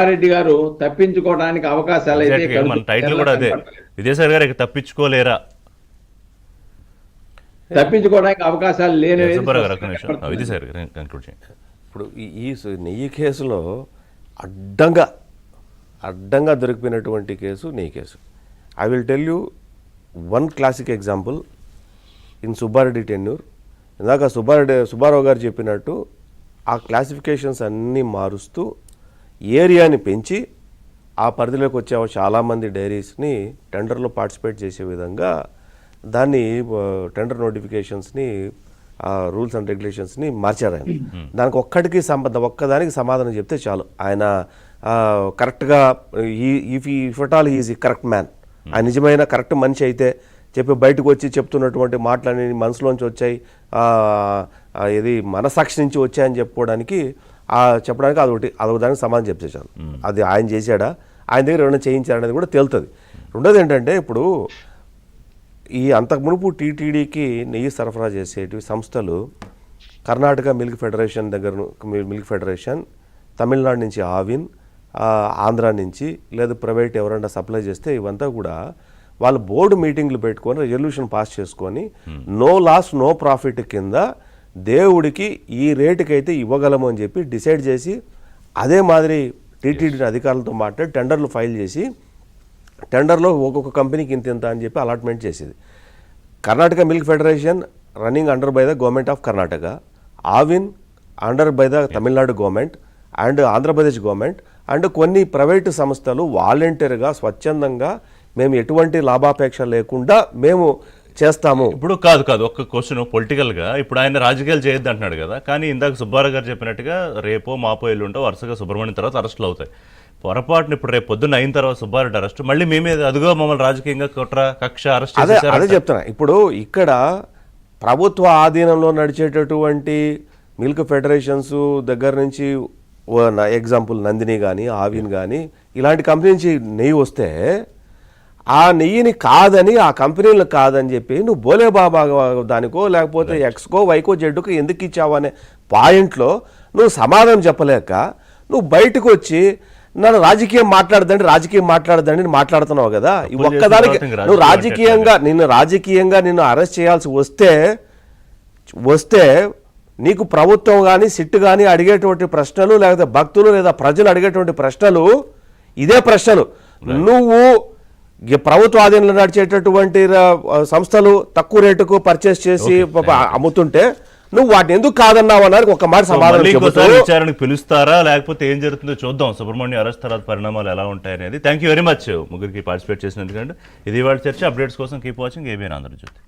రెడ్డి గారు తప్పించుకోవడానికి అవకాశాలు అయితే మన టైటిల్ కూడా అదే, విజయసాయి గారు తప్పించుకోలేరా, తప్పించుకోవడానికి అవకాశాలు లేని. ఇప్పుడు ఈ నెయ్యి కేసులో అడ్డంగా దొరికిపోయినటువంటి కేసు నెయ్యి కేసు. I will tell you one classic example in Subbareddy tenure. ఇందాక సుబ్బారావు గారు చెప్పినట్టు ఆ క్లాసిఫికేషన్స్ అన్నీ మారుస్తూ ఏరియాని పెంచి ఆ పరిధిలోకి వచ్చే చాలామంది డైరీస్ని టెండర్లో పార్టిసిపేట్ చేసే విధంగా దాన్ని టెండర్ నోటిఫికేషన్స్ని రూల్స్ అండ్ రెగ్యులేషన్స్ని మార్చారు ఆయన. దానికి ఒక్కదానికి సమాధానం చెప్తే చాలు. ఆయన కరెక్ట్గా ఇఫ్ అట్ ఆల్ హీఈస్ ఈ కరెక్ట్ మ్యాన్, ఆయన నిజమైన కరెక్ట్ మనిషి అయితే చెప్పి బయటకు వచ్చి చెప్తున్నటువంటి మాటలని మనసులోంచి వచ్చాయి, ఇది మనసాక్షి నుంచి వచ్చాయని చెప్పడానికి అదొకదానికి సమాధానం చెప్తే చాలు. అది ఆయన చేశాడా, ఆయన దగ్గర ఏమైనా చేయించారనేది కూడా తేలుతుంది. రెండోది ఏంటంటే, ఇప్పుడు ఈ అంతకు మునుపు టీటీడీకి నెయ్యి సరఫరా చేసేటివి సంస్థలు కర్ణాటక మిల్క్ ఫెడరేషన్ తమిళనాడు నుంచి ఆవిన్, ఆంధ్ర నుంచి లేదా ప్రైవేట్ ఎవరైనా సప్లై చేస్తే ఇవంతా కూడా వాళ్ళు బోర్డు మీటింగ్లు పెట్టుకొని రెజల్యూషన్ పాస్ చేసుకొని నో లాస్ నో ప్రాఫిట్ కింద దేవుడికి ఈ రేటుకి అయితే ఇవ్వగలము అని చెప్పి డిసైడ్ చేసి అదే మాదిరి టీటీడీ అధికారులతో మాట్లాడి టెండర్లు ఫైల్ చేసి టెండర్లో ఒక్కొక్క కంపెనీకి ఇంత అని చెప్పి అలాట్మెంట్ చేసేది. Karnataka milk federation running under by the government of Karnataka, ఆవిన్ under by the Tamil Nadu government and Andhra Pradesh government, and కొన్ని ప్రైవేటు సంస్థలు వాలంటీర్గా స్వచ్ఛందంగా మేము ఎటువంటి లాభాపేక్ష లేకుండా మేము చేస్తాము. ఇప్పుడు కాదు ఒక్క క్వశ్చన్ పొలిటికల్గా, ఇప్పుడు ఆయన రాజకీయాలు చేయొద్దు అంటున్నాడు కదా, కానీ ఇందాక సుబ్బారావు గారు చెప్పినట్టుగా రేపో మాపో ఎల్లుంటో వరుసగా సుబ్రహ్మణ్యం తర్వాత అరెస్టులు అవుతాయి. పొరపాటున ఇప్పుడు రేపు పొద్దున్న అయిన తర్వాత సుబ్బారెడ్డి అరెస్ట్, మళ్ళీ మేమే అదిగో మమ్మల్ని రాజకీయంగా కక్ష అరెస్ట్. అదే చెప్తున్నా. ఇప్పుడు ఇక్కడ ప్రభుత్వ ఆధీనంలో నడిచేటటువంటి మిల్క్ ఫెడరేషన్స్ దగ్గర నుంచి ఎగ్జాంపుల్ నందిని కానీ ఆవిన్ కానీ ఇలాంటి కంపెనీ నుంచి నెయ్యి వస్తే ఆ నెయ్యిని కాదని, ఆ కంపెనీలు కాదని చెప్పి నువ్వు బోలే బాబా దానికో లేకపోతే ఎక్స్కో వైకో జెడ్డుకో ఎందుకు ఇచ్చావు అనే పాయింట్లో నువ్వు సమాధానం చెప్పలేక నువ్వు బయటకు వచ్చి నన్ను రాజకీయం మాట్లాడదండి మాట్లాడుతున్నావు కదా. ఒక్కదానికి నువ్వు రాజకీయంగా నిన్ను అరెస్ట్ చేయాల్సి వస్తే నీకు ప్రభుత్వం కానీ సిట్ కానీ అడిగేటువంటి ప్రశ్నలు, లేకపోతే భక్తులు లేదా ప్రజలు అడిగేటువంటి ప్రశ్నలు ఇదే ప్రశ్నలు. నువ్వు ప్రభుత్వ ఆధీనంలో నడిచేటటువంటి సంస్థలు తక్కువ రేటుకు పర్చేస్ చేసి అమ్ముతుంటే నువ్వు వాటిని ఎందుకు కాదన్నావు అన్నారు ఒక మాట సమాధానం. విచారణకు పిలుస్తారా లేకపోతే ఏం జరుగుతుందో చూద్దాం. సుబ్రహ్మణ్యం అరెస్ట్ తర్వాత పరిణామాలు ఎలా ఉంటాయనేది. థ్యాంక్ యూ వెరీ మచ్ ముగ్గురికి పార్టిసిపేట్ చేసినందుకంటే. ఇది వాళ్ళ చర్చ. అప్డేట్స్ కోసం కీప్ వాచింగ్ ఏబిఎన్ ఆంధ్రజ్యోతి.